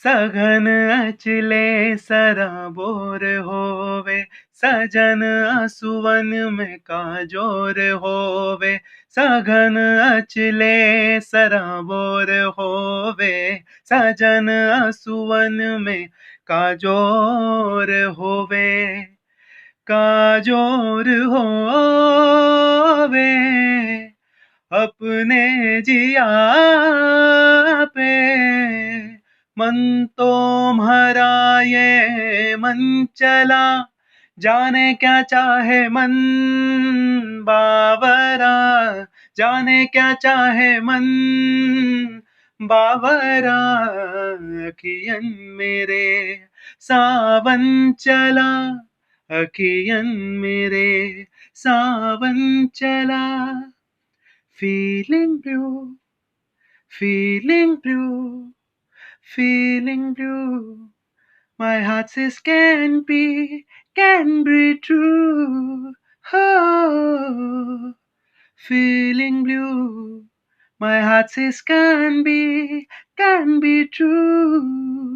सघन अचले सराबोर होवे, सजन आसुवन में काजोर होवे। सघन अचले सराबोर होवे, सजन आसुवन में काजोर होवे। काजोर होवे अपने जिया पे, मन तो भरा ये मन चला, जाने क्या चाहे मन बावरा। जाने क्या चाहे मन बावरा, अखियन मेरे सावन चला, अखियन मेरे सावन चला। Feeling blue, feeling blue, feeling blue. My heart says can be true. Oh, feeling blue. My heart says can be true.